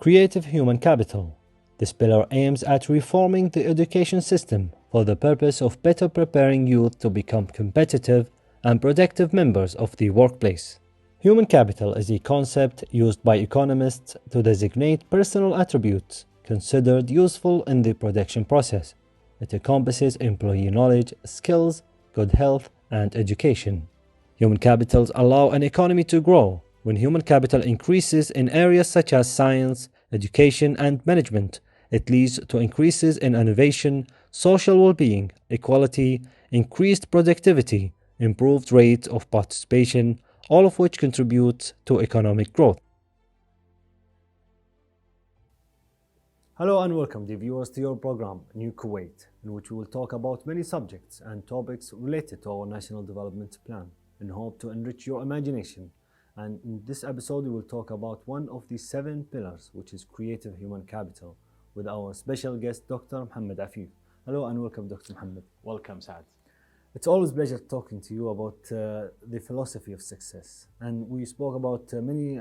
Creative human capital. This pillar aims at reforming the education system for the purpose of better preparing youth to become competitive and productive members of the workplace. Human capital is a concept used by economists to designate personal attributes considered useful in the production process. It encompasses employee knowledge, skills, good health, and education. Human capitals allow an economy to grow. When human capital increases in areas such as science, education, and management, it leads to increases in innovation, social well-being, equality, increased productivity, improved rate of participation, all of which contribute to economic growth. Hello and welcome, dear viewers, to your program, New Kuwait, in which we will talk about many subjects and topics related to our National Development Plan and hope to enrich your imagination. And in this episode, we will talk about one of the 7 pillars, which is creative human capital, with our special guest, Dr. Mohammed Afif. Hello and welcome, Dr. Mohammed. Welcome, Saad. It's always a pleasure talking to you about the philosophy of success. And we spoke about many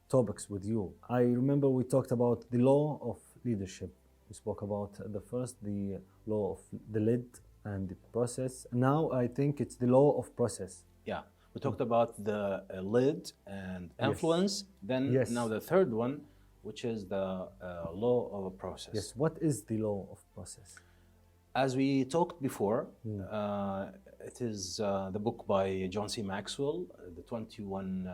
topics with you. I remember we talked about the law of leadership. We spoke about the law of the lead and the process. Now I think it's the law of process. Yeah, we talked about the lead and influence. Then now the third one, which is the law of a process. Yes, what is the law of process? As we talked before, it is the book by John C. Maxwell, the 21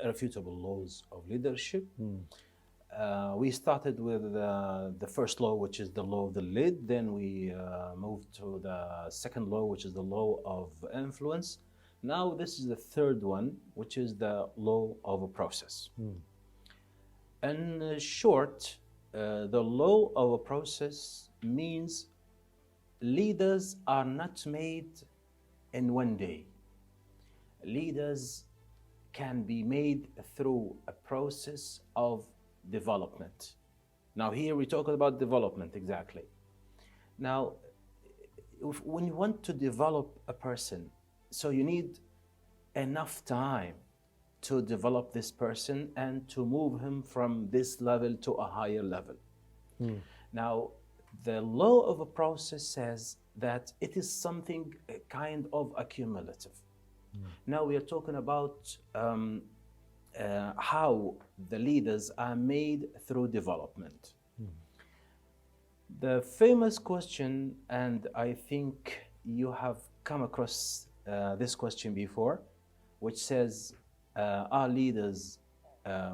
irrefutable laws of leadership. We started with the first law, which is the law of the lead. Then we moved to the second law, which is the law of influence. Now this is the third one, which is the law of a process. In short, the law of a process means leaders are not made in one day. Leaders can be made through a process of development. Now here we talk about development exactly. Now, when you want to develop a person, so you need enough time to develop this person and to move him from this level to a higher level. Now, the law of a process says that it is something kind of accumulative. Now we are talking about how the leaders are made through development. The famous question, and I think you have come across this question before, which says, are leaders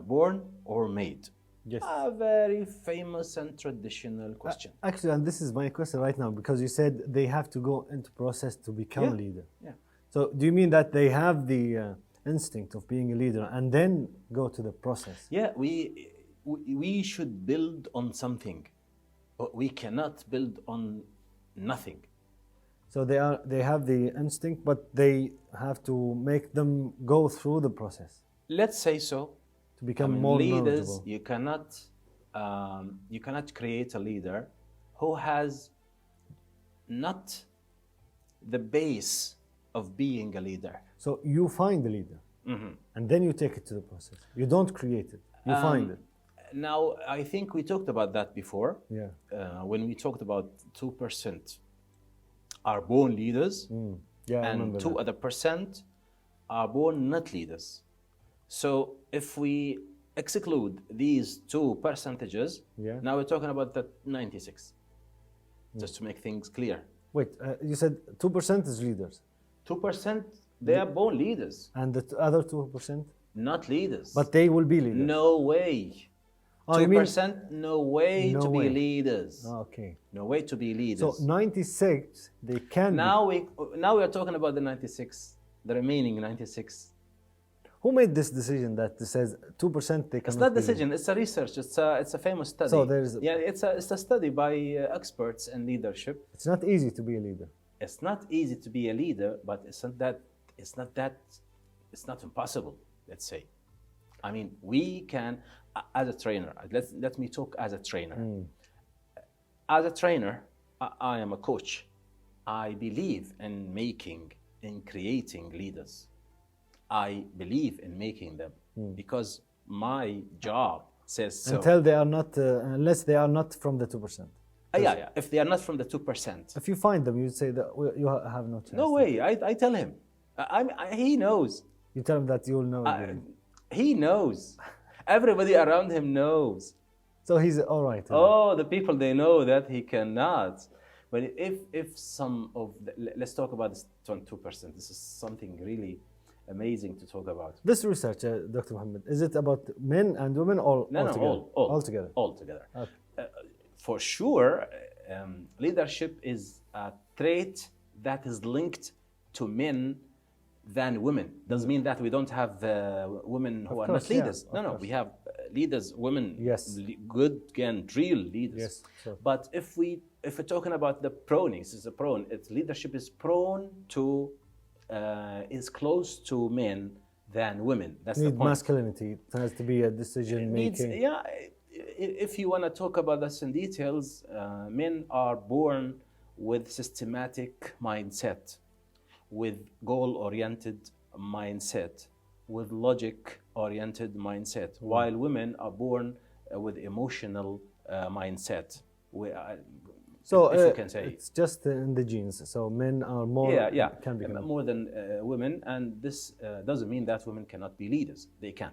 born or made? Yes. A very famous and traditional question. Actually, and this is my question right now, because you said they have to go into process to become a leader. Yeah. So do you mean that they have the instinct of being a leader and then go to the process? Yeah, we should build on something. We cannot build on nothing. So they have the instinct, but they have to make them go through the process. Let's say so. To become more leaders, knowledgeable. you cannot create a leader who has not the base of being a leader. So you find the leader, and then you take it to the process. You don't create it, you find it. Now, I think we talked about that before. Yeah. When we talked about 2% are born leaders, and 2 other percent are born not leaders. So if we exclude these 2 percentages, now we're talking about the 96, just to make things clear. Wait, you said 2% is leaders. 2%, they are born leaders. And the other 2%? Not leaders. But they will be leaders. No way. 2%, no way to be leaders. Okay. No way to be leaders. So 96, they can now we are talking about the 96, the remaining 96. Who made this decision that says 2% they can? It's not decision. It's a research. It's a famous study. So there's it's a study by experts in leadership. It's not easy to be a leader. It's not easy to be a leader, but it's not impossible. Let's say, I mean, we can as a trainer. Let me talk as a trainer. As a trainer, I am a coach. I believe in creating leaders. I believe in making them because my job says so. Until they are not, unless they are not from the 2%. Yeah. If they are not from the 2%. If you find them, you say that you have no chance. No way. I tell him. He knows. You tell him that you'll know. He knows. Everybody around him knows. So he's all right. Oh, the people, they know that he cannot. But if some of let's talk about this 2%. This is something really amazing to talk about. This research, Dr. Mohammed, is it about men and women or all together? All together. Okay. For sure, leadership is a trait that is linked to men than women. Doesn't mean that we don't have women who are not leaders. No, we have leaders, women, yes, good and real leaders. Yes, sure. But if we're talking about the proneness, it's leadership is prone to is close to men than women. That's the point. Masculinity. It has to be a decision making. Yeah. If you want to talk about this in details, men are born with systematic mindset, with goal-oriented mindset, with logic-oriented mindset, while women are born with emotional mindset. So if you can say it's just in the genes. So men are more can become more than women, and this doesn't mean that women cannot be leaders. They can,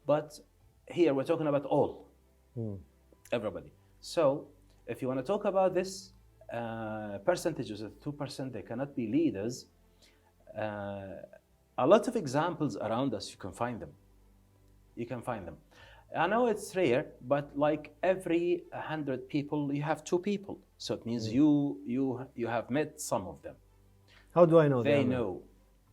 but here we're talking about all. Everybody. So if you want to talk about this percentages of 2%, they cannot be leaders. A lot of examples around us, you can find them. I know it's rare, but like every 100 people, you have 2 people. So it means you have met some of them. How do I know? They know.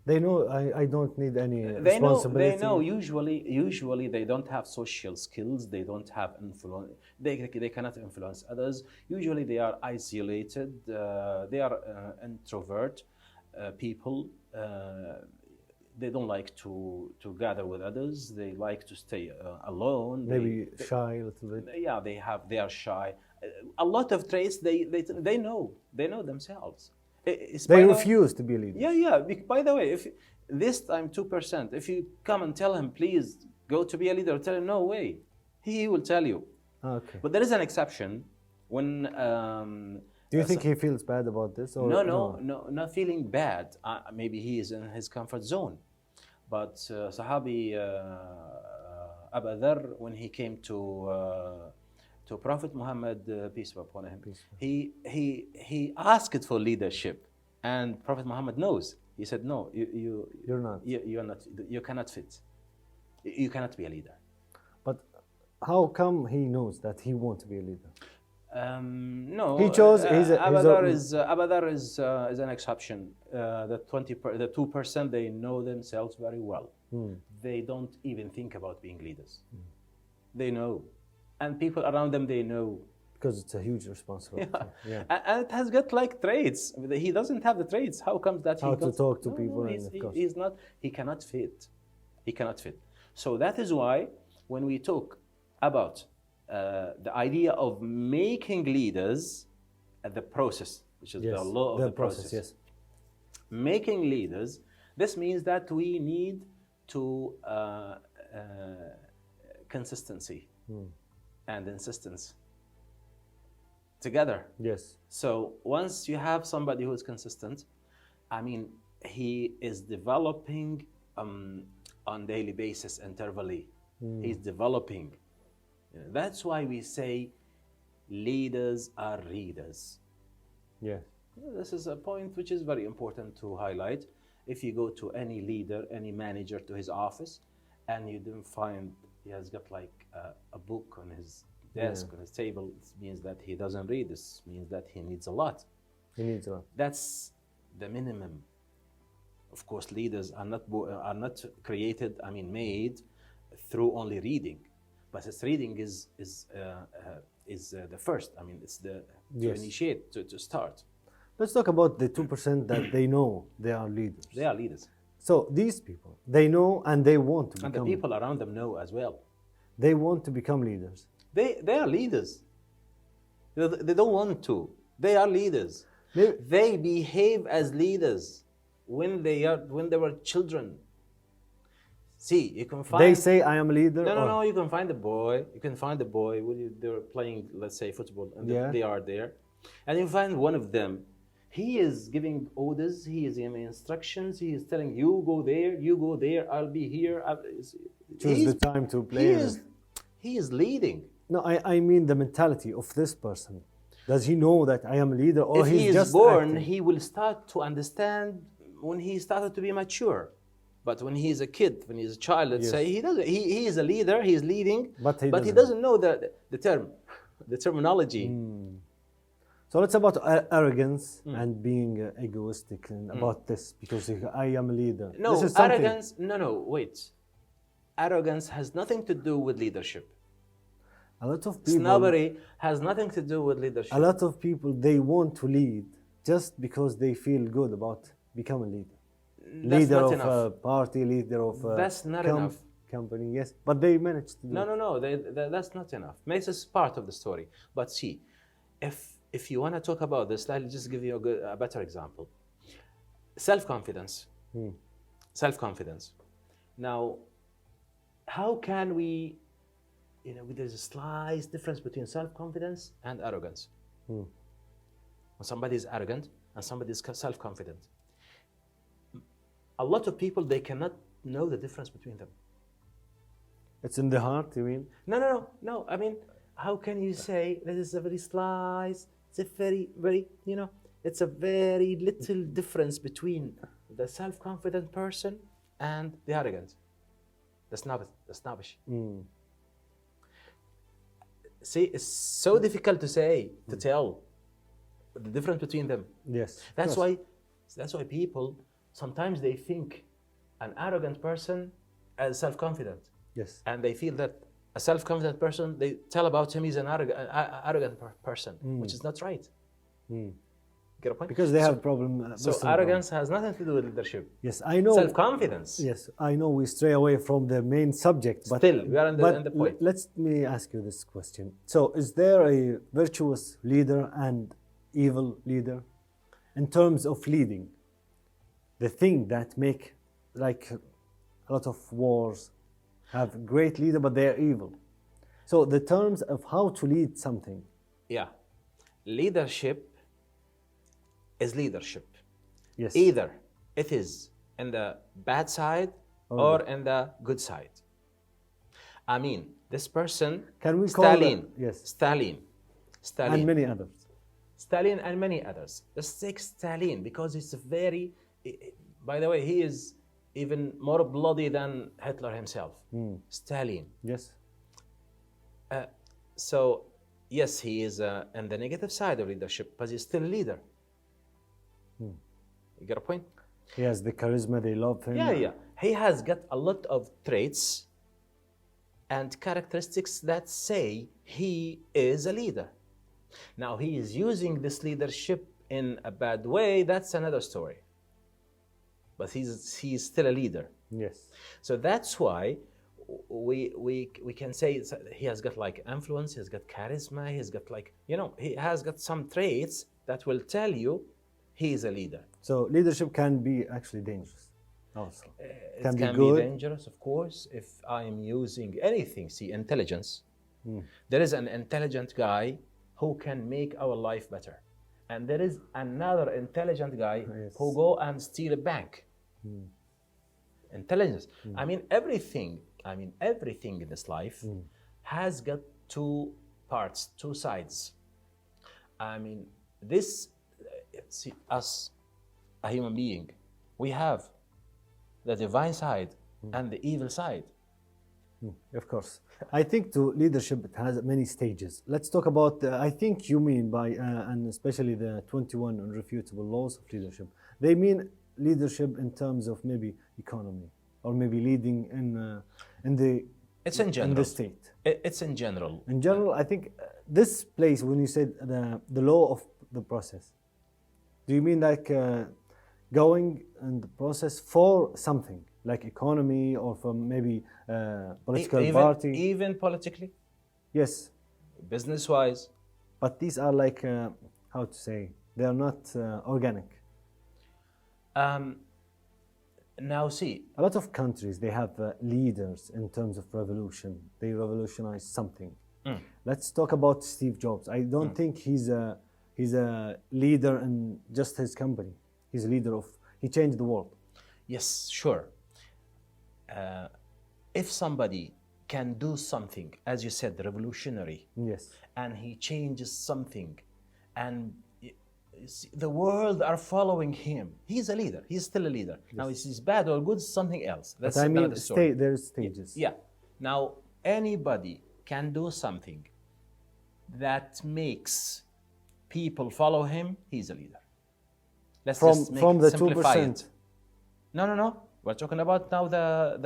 They know. I don't need any responsibility. They know. Usually, they don't have social skills. They don't have influence. They cannot influence others. Usually, they are isolated. They are introvert people. They don't like to gather with others. They like to stay alone. Maybe shy a little bit. Yeah, they are shy. A lot of traits they know themselves. They refuse to be leaders. Yeah. By the way, if this time 2%, if you come and tell him, please go to be a leader, tell him no way, he will tell you. Okay. But there is an exception when. Do you think he feels bad about this? Or no, not feeling bad. Maybe he is in his comfort zone. But Sahabi Abu Dharr, when he came to Prophet Muhammad, peace be upon him, he asked for leadership, and Prophet Muhammad knows. He said, "No, you're not. You're not. You cannot fit. You cannot be a leader." But how come he knows that he won't be a leader? No, he chose. Abu Dharr is an exception. The 2%, they know themselves very well. They don't even think about being leaders. They know, and people around them, they know, because it's a huge responsibility. Yeah. And it has got like traits. He doesn't have the traits. How comes that? How to talk to people? He's not. He cannot fit. He cannot fit. So that is why when we talk about the idea of making leaders at the process, which is the law of the process. Yes. Making leaders, this means that we need to consistency and insistence together. Yes. So once you have somebody who is consistent, I mean, he is developing on daily basis, intervally. He's developing. That's why we say leaders are readers. Yeah. This is a point which is very important to highlight. If you go to any leader, any manager to his office, and you don't find he has got like a book on his desk, on his table, it means that he doesn't read. This means that he needs a lot. He needs a lot. That's the minimum. Of course, leaders are not created, made through only reading. But his reading is the first. It's to initiate, to start. Let's talk about the 2% that they know they are leaders. They are leaders. So these people, they know and they want to become. And the people around them know as well. They want to become leaders. They are leaders. They don't want to. They are leaders. They behave as leaders when they were children. See, you can find. They say I am a leader. No, no, or, no. You can find the boy. You can find the boy when they're playing, let's say, football, and Yeah. they are there, and you find one of them. He is giving orders. He is giving instructions. He is telling you go there, you go there. I'll be here. choose the time to play. He is leading. No, I mean the mentality of this person. Does he know that I am a leader, or If he's he is just born, acting? he will start to understand when he started to be mature. But when he is a kid, when he is a child, let's Yes. say, he doesn't. He is a leader. He is leading, But he he doesn't. doesn't know the term, the terminology. So it's about arrogance and being egoistic and about this, because I am a leader. No, This is something- arrogance. No, wait. Arrogance has nothing to do with leadership. A lot of people, Snobbery has nothing to do with leadership. a lot of people, they want to lead just because they feel good about becoming a leader. Leader not of enough. a party, leader of a That's not enough. company. Yes, but they managed to do it. No. That's not enough. This is part of the story. But see, if you want to talk about this, I'll just give you a better example. Self-confidence. Self-confidence. Now, how can we, there's a slight difference between self-confidence and arrogance. When somebody is arrogant and somebody is self-confident, a lot of people, they cannot know the difference between them. It's in the heart, you mean? No. I mean, how can you say this is a very slight, it's a very, very, it's a very little difference between the self-confident person and the arrogant, the snobbish. See, it's so difficult to say, to tell the difference between them. Yes. That's why people, sometimes they think an arrogant person as self-confident. Yes. And they feel that a self-confident person, they tell about him he's an arrogant person, which is not right. Get a point? Because they have problem. So arrogance has nothing to do with leadership. Yes, I know. Self-confidence. Yes, I know we stray away from the main subject, but Still, we are on the point. Let me ask you this question. So, is there a virtuous leader and evil leader in terms of leading? The thing that make, like a lot of wars, have great leader, but they are evil. So, the terms of how to lead something. Yeah. Leadership is leadership. Yes. Either it is in the bad side or in the good side. I mean, this person, Can we call Stalin, them- Yes. Stalin, And many others. Stalin and many others. Let's take Stalin because it's a very, by the way, he is even more bloody than Hitler himself. Stalin. Yes. So, yes, he is on the negative side of leadership, but he's still a leader. You get a point? He has the charisma, they love him. Yeah. He has got a lot of traits and characteristics that say he is a leader. Now, he is using this leadership in a bad way, that's another story. But he's still a leader. Yes. So that's why we can say he has got like influence, he has got charisma, he has got like, he has got some traits that will tell you he is a leader. So leadership can be actually dangerous also. It Can can be be good. dangerous, of course, if I am using anything. See, intelligence. There is an intelligent guy who can make our life better. And there is another intelligent guy who go and steal a bank. Intelligence. I mean, everything in this life has got two parts, two sides. I mean, see, us, a human being, we have the divine side and the evil side. Of course. I think to leadership, it has many stages. Let's talk about, I think you mean by, and especially the 21 irrefutable laws of leadership. They mean leadership in terms of maybe economy, or maybe leading in the It's in general. in the state. It's in general. In general, I think this place, when you said the law of the process, do you mean like going in the process for something, like economy or for maybe political party? Even politically, Yes, business-wise. but these are like, how to say, they are not organic. Now, see, A lot of countries, they have leaders in terms of revolution. They revolutionize something. Let's talk about Steve Jobs. I don't think he's a leader in just his company. He's a leader of, he changed the world. yes, sure. If somebody can do something, as you said, revolutionary, Yes. and he changes something, and the world are following him, he's a leader. He's still a leader. Now, is he bad or good? Something else. That's But I mean, another story. there's stages. Yeah. Now, anybody can do something that makes people follow him. He's a leader. Let's just make From the simplify 2%. it. No. We're talking about now the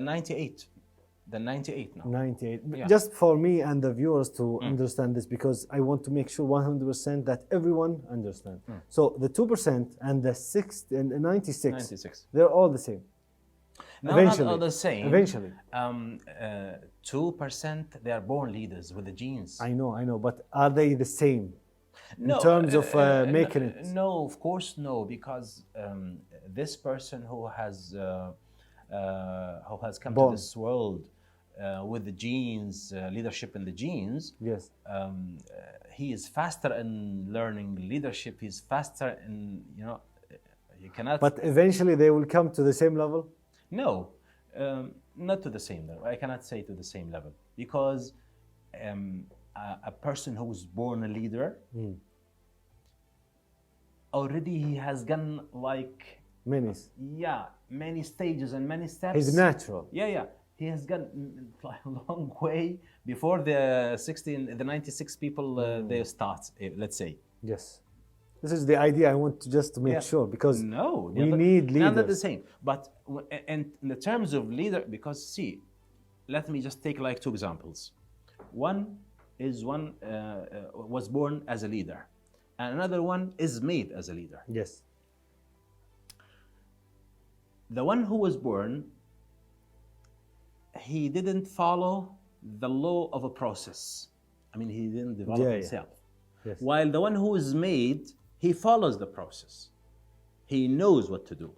98. The 98 now. 98. Yeah. Just for me and the viewers to understand this, because I want to make sure 100% that everyone understands. So the 2% and the 96, 96. they're all the same. No, Eventually. not all the same. Eventually. 2%, they are born leaders with the genes. I know, but are they the same No, in terms of making it? No, of course no, because this person who has come Born. to this world with the genes, leadership in the genes, Yes. he is faster in learning leadership. He's faster in, you cannot. But eventually they will come to the same level? No, not to the same level. I cannot say to the same level, because a person who was born a leader, already he has gone like, many stages and many steps. He's natural. Yeah. He has gone a long way before the 96 people they start, let's say. Yes. This is the idea I want to just make sure, because we need leaders. Not the same. But in the terms of leader, because see, let me just take like two examples. One was born as a leader, and another one is made as a leader. Yes. The one who was born, he didn't follow the law of a process. I mean, he didn't develop himself. Yes. While the one who is made, he follows the process. He knows what to do.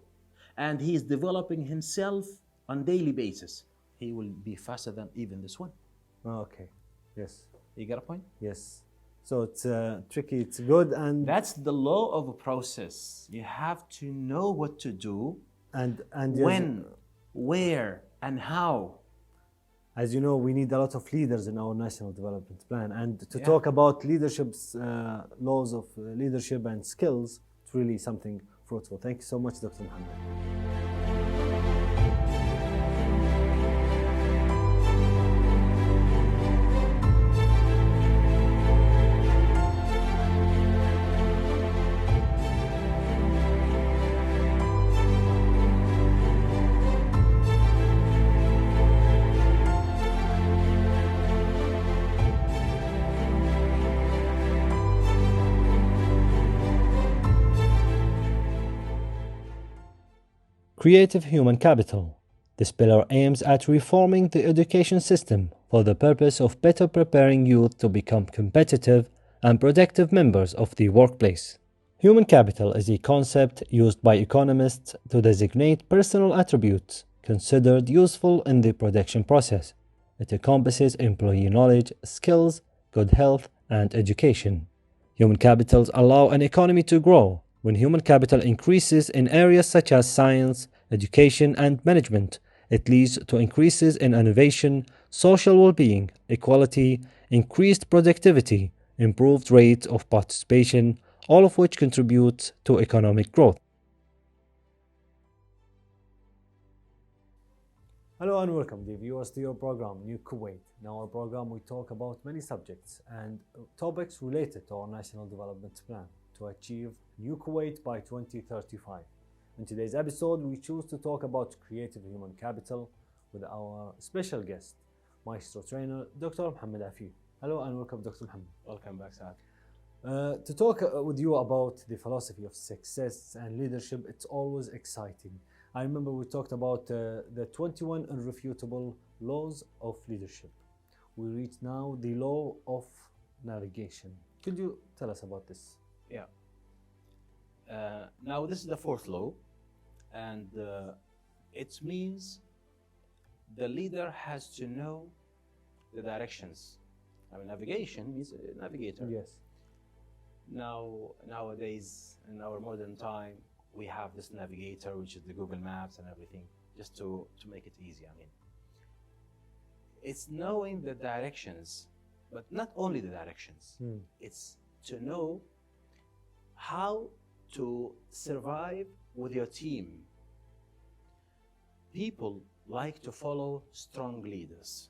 And he's developing himself on daily basis. He will be faster than even this one. Okay. Yes. You get a point? Yes. So it's tricky, it's good, and that's the law of a process. You have to know what to do, and when, where, and how. As you know, we need a lot of leaders in our national development plan, and to talk about leadership's laws of leadership and skills, it's really something fruitful. Thank you so much, Dr. Mohammed. Creative human capital. This pillar aims at reforming the education system for the purpose of better preparing youth to become competitive and productive members of the workplace. Human capital is a concept used by economists to designate personal attributes considered useful in the production process. It encompasses employee knowledge, skills, good health, and education. Human capitals allow an economy to grow. When human capital increases in areas such as science, education, and management, it leads to increases in innovation, social well-being, equality, increased productivity, improved rate of participation, all of which contribute to economic growth. Hello and welcome, dear viewers, to your program, New Kuwait. In our program, we talk about many subjects and topics related to our National Development Plan to achieve New Kuwait by 2035. In today's episode, we choose to talk about creative human capital with our special guest, Maestro Trainer, Dr. Mohammed Afif. Hello and welcome, Dr. Mohammed. Welcome back, Saad. To talk with you about the philosophy of success and leadership, it's always exciting. I remember we talked about the 21 irrefutable laws of leadership. We reach now the law of navigation. Could you tell us about this? Yeah. Now this is the fourth law. and it means the leader has to know the directions. I mean, navigation means a navigator. Yes. Nowadays, in our modern time, we have this navigator, which is the Google Maps and everything, just to make it easy. I mean, it's knowing the directions, but not only the directions. It's to know how to survive with your team. People like to follow strong leaders.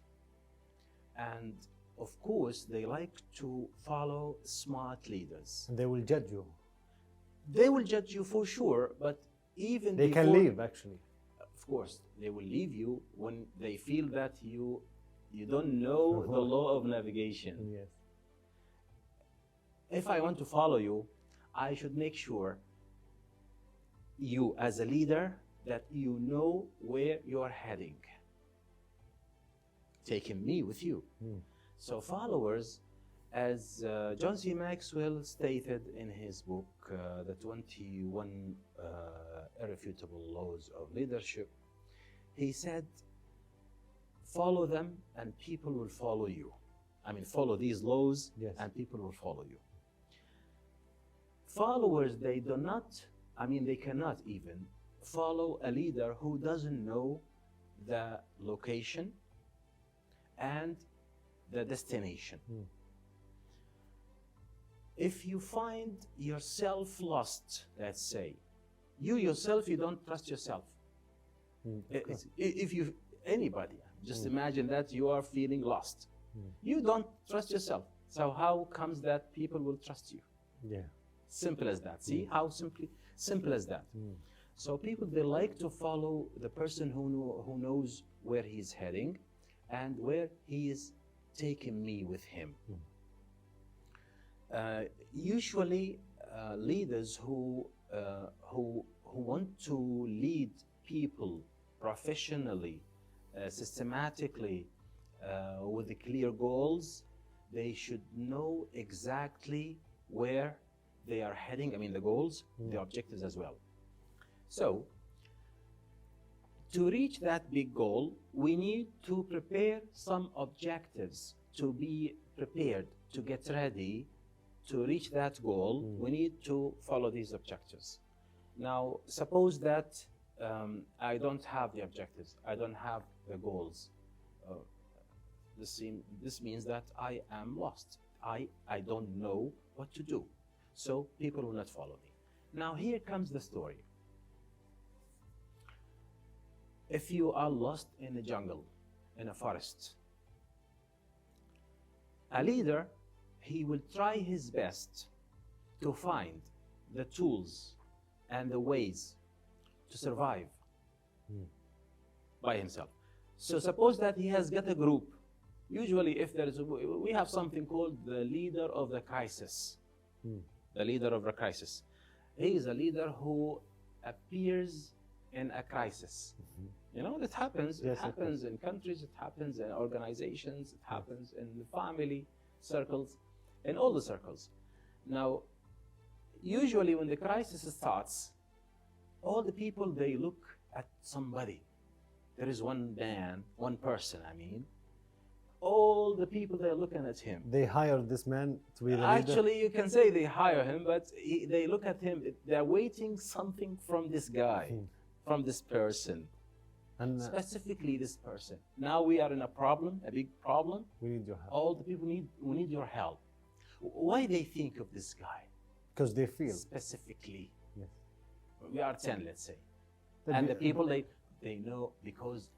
And of course, they like to follow smart leaders. And they will judge you. They will judge you for sure, but even They can leave, actually. Of course, they will leave you when they feel that you don't know the law of navigation. Yes. If I want to follow you, I should make sure you, as a leader, that you know where you are heading, taking me with you. So followers, as John C. Maxwell stated in his book, The 21 Irrefutable Laws of Leadership, he said, follow them and people will follow you. I mean, follow these laws, yes, and people will follow you. Followers, they cannot even follow a leader who doesn't know the location and the destination. If you find yourself lost, let's say, you yourself, you don't trust yourself. If you, anybody, just imagine that you are feeling lost. You don't trust yourself. So how comes that people will trust you? Yeah. Simple as that. See how simple as that. So people, they like to follow the person who knows where he's heading and where he is taking me with him. Usually, leaders who want to lead people professionally, systematically, with the clear goals, they should know exactly where they are heading. I mean, the goals, the objectives as well. So, to reach that big goal, we need to prepare some objectives, to be prepared, to get ready to reach that goal. We need to follow these objectives. Now, suppose that I don't have the objectives, I don't have the goals. This means that I am lost. I don't know what to do. So people will not follow me. Now, here comes the story. If you are lost in a jungle, in a forest, a leader, he will try his best to find the tools and the ways to survive by himself. So suppose that he has got a group. Usually, if there is we have something called the leader of the crisis. The leader of the crisis. He is a leader who appears in a crisis. You know, it happens. Yes, it happens in countries, it happens in organizations, it happens in the family circles, in all the circles. Now, usually when the crisis starts, all the people, they look at somebody. There is one man, one person, I mean. All the people, they're looking at him. They hired this man to be the leader? Actually, you can say they hire him, but they look at him. They're waiting something from this guy, from this person. And specifically this person. Now we are in a problem, a big problem. We need your help. All the people we need your help. Why they think of this guy? Because they feel. Specifically. Yes. We are 10, let's say. And the people, they know because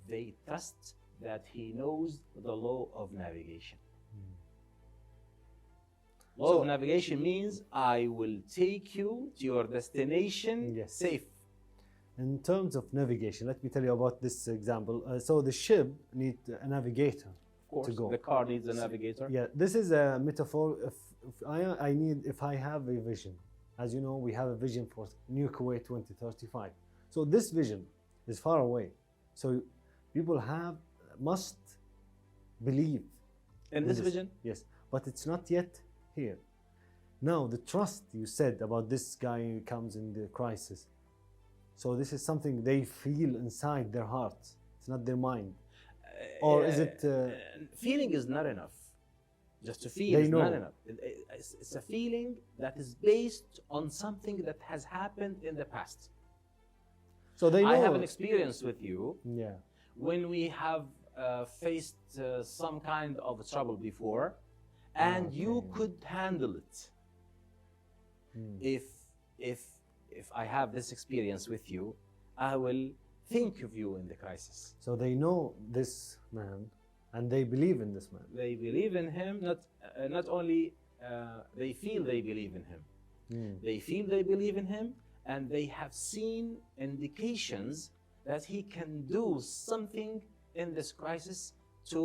they trust that he knows the law of navigation. Law of navigation means I will take you to your destination safe. In terms of navigation, let me tell you about this example. So the ship needs a navigator to go. The car needs a navigator. Yeah, this is a metaphor. If I have a vision, as you know, we have a vision for New Kuwait 2035. So this vision is far away. So people must believe in this vision. Yes, but it's not yet here. Now the trust you said about this guy who comes in the crisis. So this is something they feel inside their heart. It's not their mind. Or is it... feeling is not enough. Just to feel They is not know. enough. It's a feeling that is based on something that has happened in the past. so they know. I have an experience with you Yeah. when we have faced some kind of trouble before, and you Okay. could handle it. If I have this experience with you, I will think of you in the crisis. So they know this man and they believe in this man. They believe in him, not only they feel they believe in him. They feel they believe in him, and they have seen indications that he can do something in this crisis to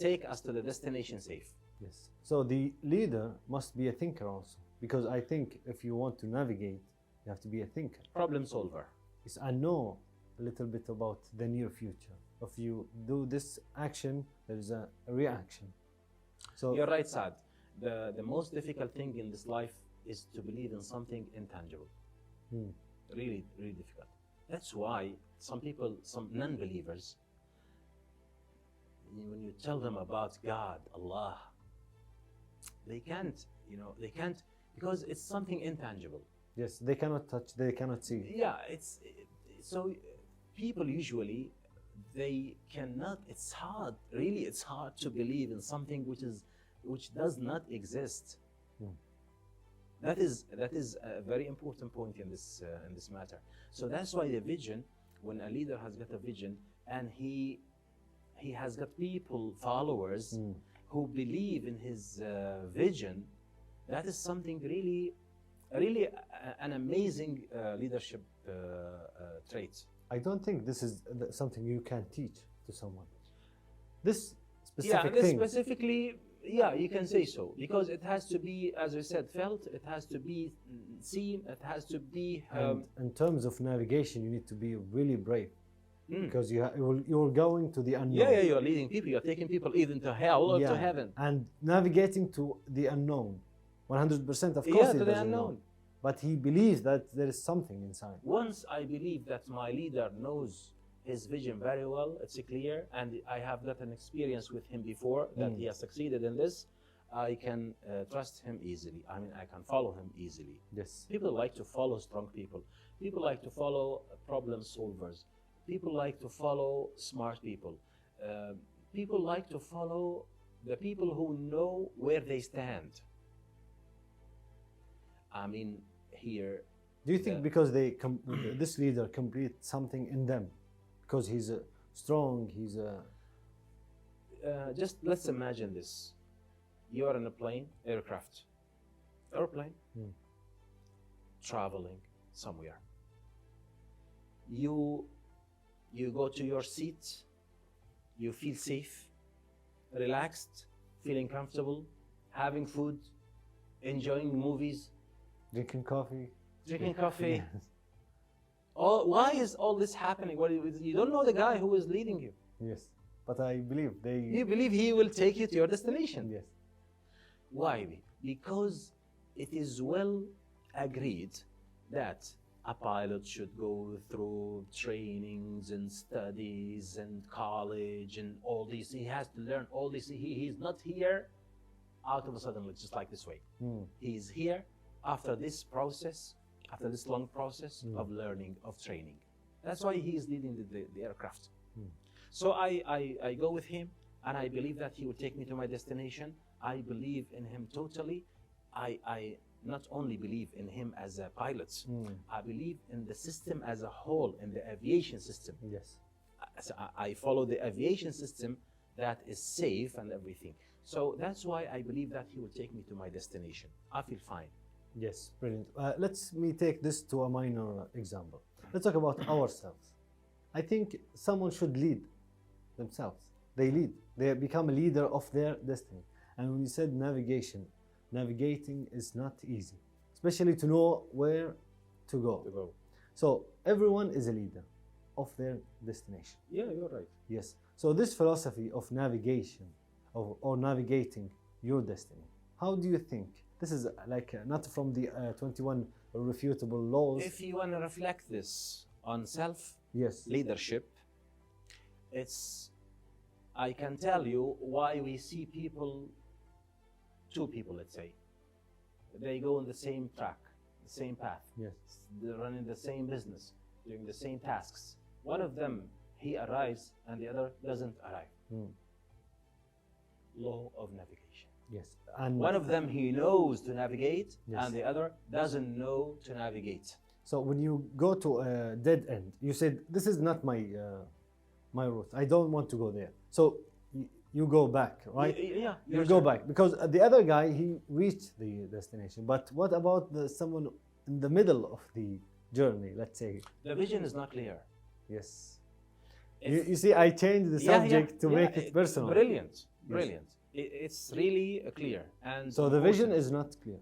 take us to the destination safe. Yes. So the leader must be a thinker also, because I think if you want to navigate, you have to be a thinker. Problem solver. Yes, I know a little bit about the near future. If you do this action, there is a reaction. So You're right, Saad. The most difficult thing in this life is to believe in something intangible. Really, really difficult. That's why some people, some non-believers, when you tell them about God, Allah, they can't, they can't, because it's something intangible. yes, they cannot touch, they cannot see. Yeah, so people usually, they cannot, it's hard, really it's hard to believe in something which does not exist. That is a very important point in this matter. So that's why the vision, when a leader has got a vision and he has got people, followers who believe in his vision, that is something really an amazing leadership trait. I don't think this is something you can teach to someone. This Yeah, specific this thing. specifically, yeah, you can say so, because it has to be, as I said, felt. It has to be seen. It has to be. And in terms of navigation, you need to be really brave, because you're going to the unknown. Yeah, you're leading people. You're taking people either to hell or to heaven. And navigating to the unknown, 100%. Of course, Yeah, he to the doesn't know. unknown. But he believes that there is something inside. Once I believe that my leader knows his vision very well, it's clear, and I have got an experience with him before that he has succeeded in this, I can trust him easily. I mean, I can follow him easily. Yes. People like to follow strong people. People like to follow problem solvers. People like to follow smart people. People like to follow the people who know where they stand. I mean, here. Do you think because this leader complete something in them, because he's strong, he's just let's imagine this. You are in a plane, airplane, traveling somewhere. You go to your seat, you feel safe, relaxed, feeling comfortable, having food, enjoying movies, drinking coffee. Yes. Why is all this happening? Well, you don't know the guy who is leading you. Yes, but I believe You believe he will take you to your destination. Yes. Why? Because it is well agreed that a pilot should go through trainings and studies and college and all these. He has to learn all this. He's not here out of a sudden, just like this way. He's here after this process, after this long process of learning, of training. That's why he is leading the aircraft. So I go with him, and I believe that he will take me to my destination. I believe in him totally. I not only believe in him as a pilot, I believe in the system as a whole, in the aviation system. Yes. I follow the aviation system that is safe and everything. So that's why I believe that he will take me to my destination. I feel fine. Yes, brilliant. Let me take this to a minor example. Let's talk about ourselves. I think someone should lead themselves. They lead. They become a leader of their destiny. And when you said navigating is not easy, especially to know where to go. So everyone is a leader of their destination. Yeah, you're right. Yes. So this philosophy of navigation or navigating your destiny, how do you think This is like not from the 21 irrefutable laws. If you want to reflect this on self Yes. leadership, it's, I can tell you why we see people, two people, let's say, they go on the same track, the same path. Yes. They're running the same business, doing the same tasks. One of them, he arrives and the other doesn't arrive. Law of navigation. Yes. And One of them, he knows to navigate, Yes. and the other doesn't know to navigate. so when you go to a dead end, you said, this is not my my route. I don't want to go there. So you go back, right? Yeah. You go back because the other guy, he reached the destination. But what about someone in the middle of the journey? Let's say. The vision is not clear. Yes. If- You see, I changed the subject to make it personal. Brilliant, brilliant. It's really clear. And So the vision important. is not clear.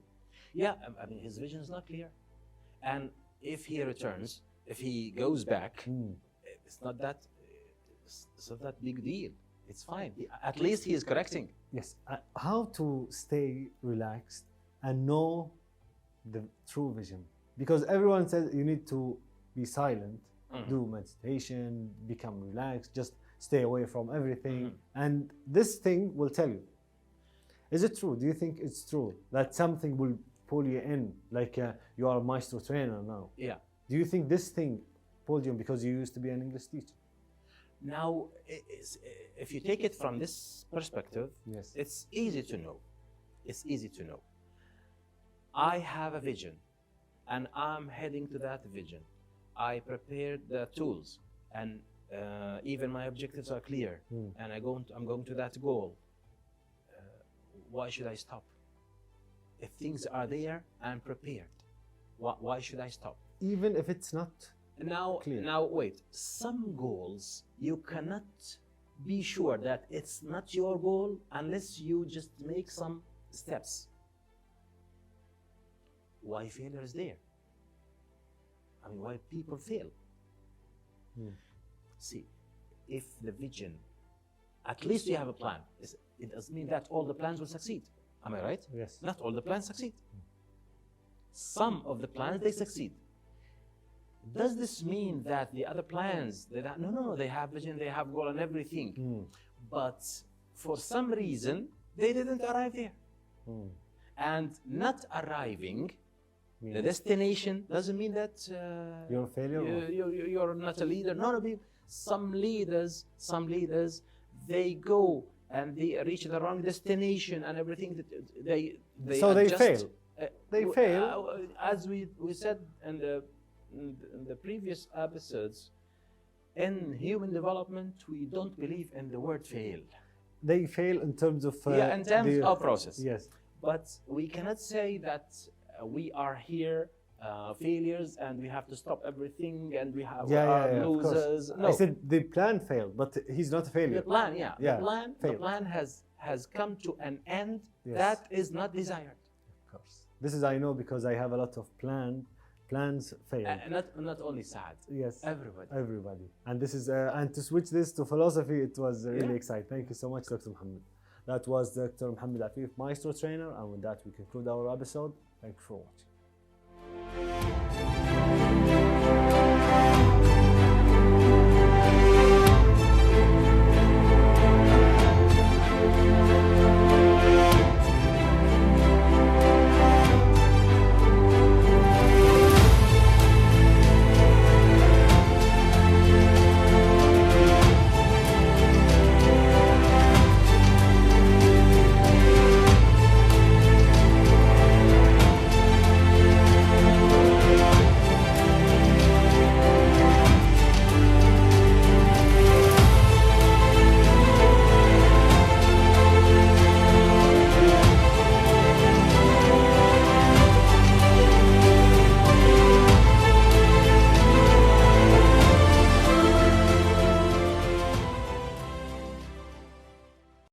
Yeah, I mean, his vision is not clear. And if he returns, if he goes back, it's not that big deal. It's fine. At least he is correcting. Yes. How to stay relaxed and know the true vision? Because everyone says you need to be silent, do meditation, become relaxed, just stay away from everything. And this thing will tell you. Is it true? Do you think it's true that something will pull you in? Like you are a maestro trainer now. Yeah. Do you think this thing pulled you in because you used to be an English teacher? Now, if you take it from this perspective, Yes. it's easy to know. It's easy to know. I have a vision, and I'm heading to that vision. I prepared the tools, and even my objectives are clear, and I'm going to that goal. Why should I stop? If things are there, I'm prepared. Why should I stop? Even if it's not clear. Now wait. Some goals you cannot be sure that it's not your goal unless you just make some steps. Why failure is there? I mean, why people fail? See, if the vision, at least you have a plan. It doesn't mean that all the plans will succeed. Am I right? Yes. Not all the plans succeed. Some of the plans, they succeed. Does this mean that the other plans, no, they have vision, they have goal and everything. But for some reason, they didn't arrive there. And not arriving, the destination doesn't mean that You're a failure? you're not a leader. No, some leaders, they go and they reach the wrong destination and everything. They So they adjust. fail. They fail. As we said in the previous episodes, in human development, we don't believe in the word fail. They fail in terms of in terms of process. Yes. But we cannot say that we are here failures and we have to stop everything and we have are losers. No. I said the plan failed, but he's not a failure. The plan, the failed. plan has come to an end that is not desired. Of course. This is I know because I have a lot of plans failed. Not only Saad. Yes. Everybody. And this is and to switch this to philosophy, it was really exciting. Thank you so much, Dr. Muhammad. That was Dr. Muhammad Afif, Maestro Trainer, and with that we conclude our episode. Thank you for watching.